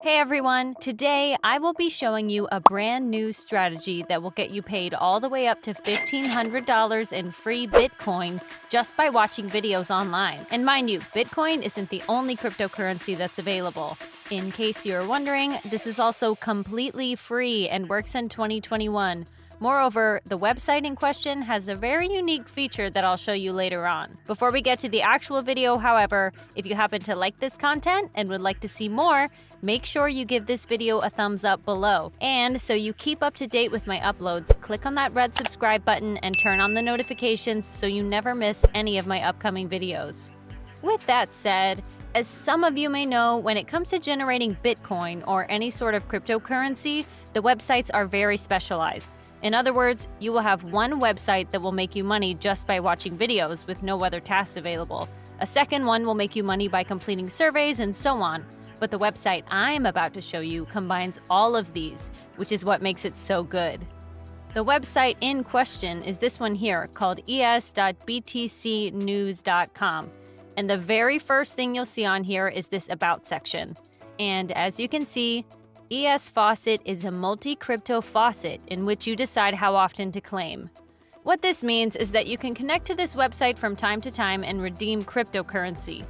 Hey everyone! Today, I will be showing you a brand new strategy that will get you paid all the way up to $1,500 in free Bitcoin just by watching videos online. And mind you, Bitcoin isn't the only cryptocurrency that's available. In case you're wondering, this is also completely free and works in 2021. Moreover, the website in question has a very unique feature that I'll show you later on. Before we get to the actual video, however, if you happen to like this content and would like to see more, make sure you give this video a thumbs up below. And so you keep up to date with my uploads, click on that red subscribe button and turn on the notifications so you never miss any of my upcoming videos. With that said, as some of you may know, when it comes to generating Bitcoin or any sort of cryptocurrency, the websites are very specialized. In other words, you will have one website that will make you money just by watching videos with no other tasks available. A second one will make you money by completing surveys and so on. But the website I'm about to show you combines all of these, which is what makes it so good. The website in question is this one here called es.btcnews.com. And the very first thing you'll see on here is this About section. And as you can see, ES Faucet is a multi-crypto faucet in which you decide how often to claim. What this means is that you can connect to this website from time to time and redeem cryptocurrency.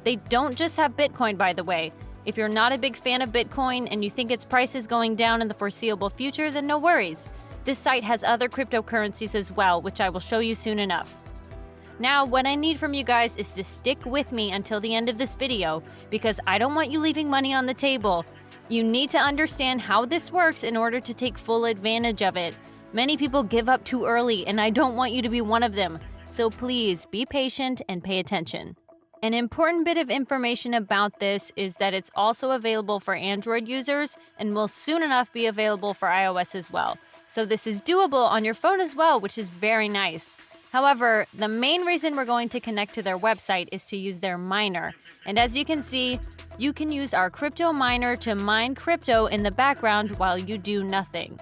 They don't just have Bitcoin, by the way. If you're not a big fan of Bitcoin and you think its price is going down in the foreseeable future, then no worries. This site has other cryptocurrencies as well, which I will show you soon enough. Now, what I need from you guys is to stick with me until the end of this video, because I don't want you leaving money on the table. You need to understand how this works in order to take full advantage of it. Many people give up too early, and I don't want you to be one of them. So please be patient and pay attention. An important bit of information about this is that it's also available for Android users and will soon enough be available for iOS as well. So this is doable on your phone as well, which is very nice. However, the main reason we're going to connect to their website is to use their miner. And as you can see, you can use our crypto miner to mine crypto in the background while you do nothing.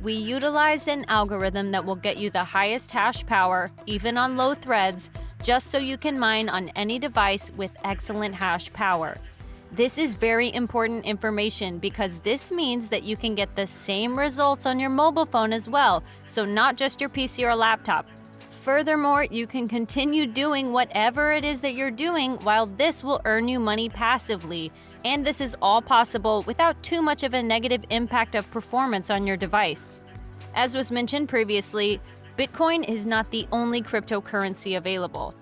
We utilize an algorithm that will get you the highest hash power, even on low threads, just so you can mine on any device with excellent hash power. This is very important information because this means that you can get the same results on your mobile phone as well, so not just your PC or laptop. Furthermore, you can continue doing whatever it is that you're doing while this will earn you money passively. And this is all possible without too much of a negative impact of performance on your device. As was mentioned previously, Bitcoin is not the only cryptocurrency available.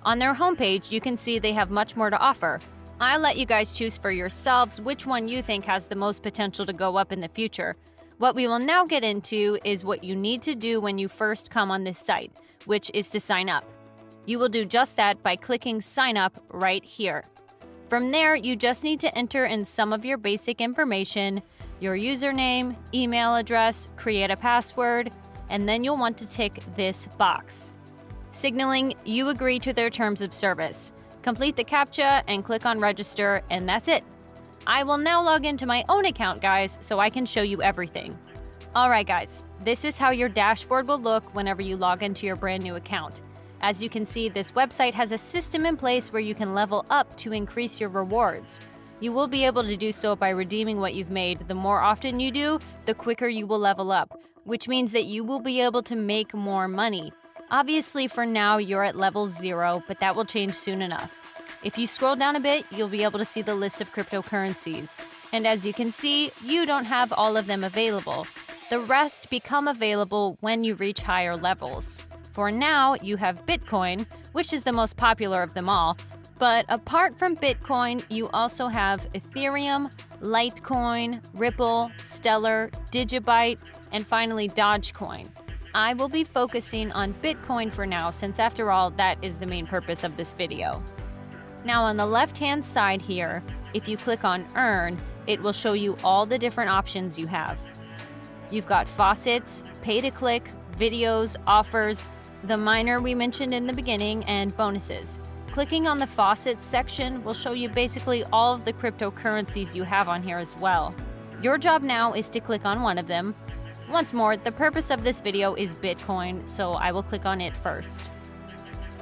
On their homepage, you can see they have much more to offer. I'll let you guys choose for yourselves which one you think has the most potential to go up in the future. What we will now get into is what you need to do when you first come on this site, which is to sign up. You will do just that by clicking Sign Up right here. From there, you just need to enter in some of your basic information, your username, email address, create a password, and then you'll want to tick this box, signaling you agree to their terms of service. Complete the CAPTCHA and click on Register, and that's it. I will now log into my own account, guys, so I can show you everything. Alright guys, this is how your dashboard will look whenever you log into your brand new account. As you can see, this website has a system in place where you can level up to increase your rewards. You will be able to do so by redeeming what you've made. The more often you do, the quicker you will level up, which means that you will be able to make more money. Obviously, for now, you're at level 0, but that will change soon enough. If you scroll down a bit, you'll be able to see the list of cryptocurrencies. And as you can see, you don't have all of them available. The rest become available when you reach higher levels. For now, you have Bitcoin, which is the most popular of them all. But apart from Bitcoin, you also have Ethereum, Litecoin, Ripple, Stellar, Digibyte, and finally Dogecoin. I will be focusing on Bitcoin for now, since after all, that is the main purpose of this video. Now on the left-hand side here, if you click on Earn, it will show you all the different options you have. You've got faucets, pay-to-click, videos, offers, the miner we mentioned in the beginning, and bonuses. Clicking on the faucets section will show you basically all of the cryptocurrencies you have on here as well. Your job now is to click on one of them. Once more, the purpose of this video is Bitcoin, so I will click on it first.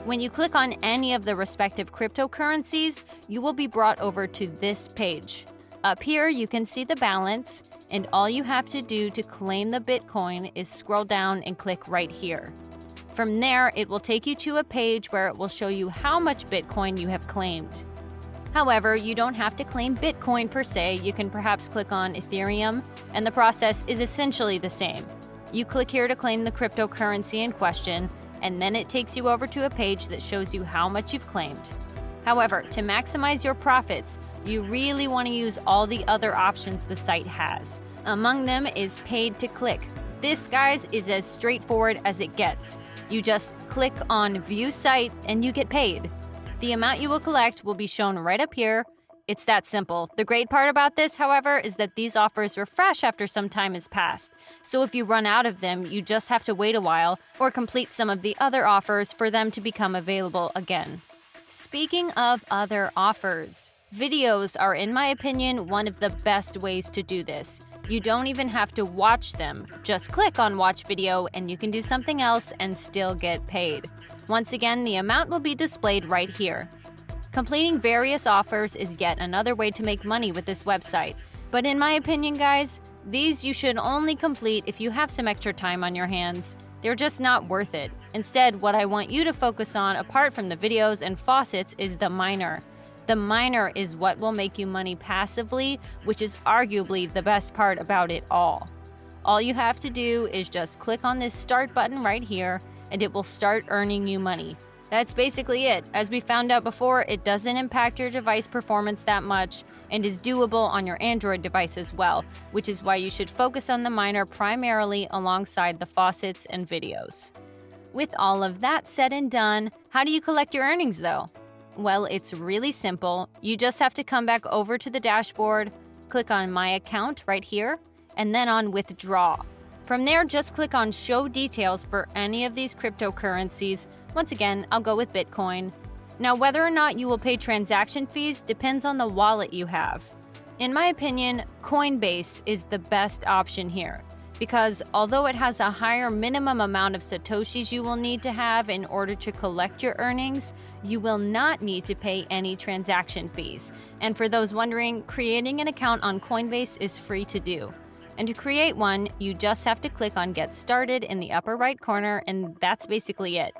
When you click on any of the respective cryptocurrencies, you will be brought over to this page. Up here, you can see the balance, and all you have to do to claim the Bitcoin is scroll down and click right here. From there, it will take you to a page where it will show you how much Bitcoin you have claimed. However, you don't have to claim Bitcoin per se. You can perhaps click on Ethereum, and the process is essentially the same. You click here to claim the cryptocurrency in question, and then it takes you over to a page that shows you how much you've claimed. However, to maximize your profits, you really want to use all the other options the site has. Among them is paid to click. This, guys, is as straightforward as it gets. You just click on View Site and you get paid. The amount you will collect will be shown right up here. It's that simple. The great part about this, however, is that these offers refresh after some time has passed. So if you run out of them, you just have to wait a while or complete some of the other offers for them to become available again. Speaking of other offers, videos are, in my opinion, one of the best ways to do this. You don't even have to watch them. Just click on Watch Video and you can do something else and still get paid. Once again, the amount will be displayed right here. Completing various offers is yet another way to make money with this website. But in my opinion, guys, these you should only complete if you have some extra time on your hands. They're just not worth it. Instead, what I want you to focus on, apart from the videos and faucets, is the miner. The miner is what will make you money passively, which is arguably the best part about it all. All you have to do is just click on this start button right here, and it will start earning you money. That's basically it. As we found out before, it doesn't impact your device performance that much and is doable on your Android device as well, which is why you should focus on the miner primarily alongside the faucets and videos. With all of that said and done, how do you collect your earnings though? Well, it's really simple. You just have to come back over to the dashboard, click on My Account right here, and then on Withdraw. From there, just click on Show Details for any of these cryptocurrencies. Once again, I'll go with Bitcoin. Now, whether or not you will pay transaction fees depends on the wallet you have. In my opinion, CoinBase is the best option here, because although it has a higher minimum amount of Satoshis you will need to have in order to collect your earnings, you will not need to pay any transaction fees. And for those wondering, creating an account on CoinBase is free to do. And to create one, you just have to click on Get Started in the upper right corner, and that's basically it.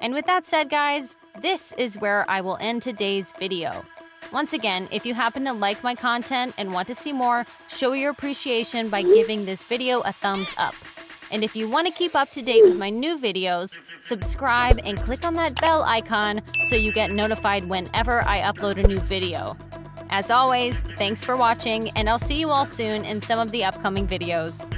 And with that said, guys, this is where I will end today's video. Once again, if you happen to like my content and want to see more, show your appreciation by giving this video a thumbs up. And if you want to keep up to date with my new videos, subscribe and click on that bell icon so you get notified whenever I upload a new video. As always, thanks for watching, and I'll see you all soon in some of the upcoming videos.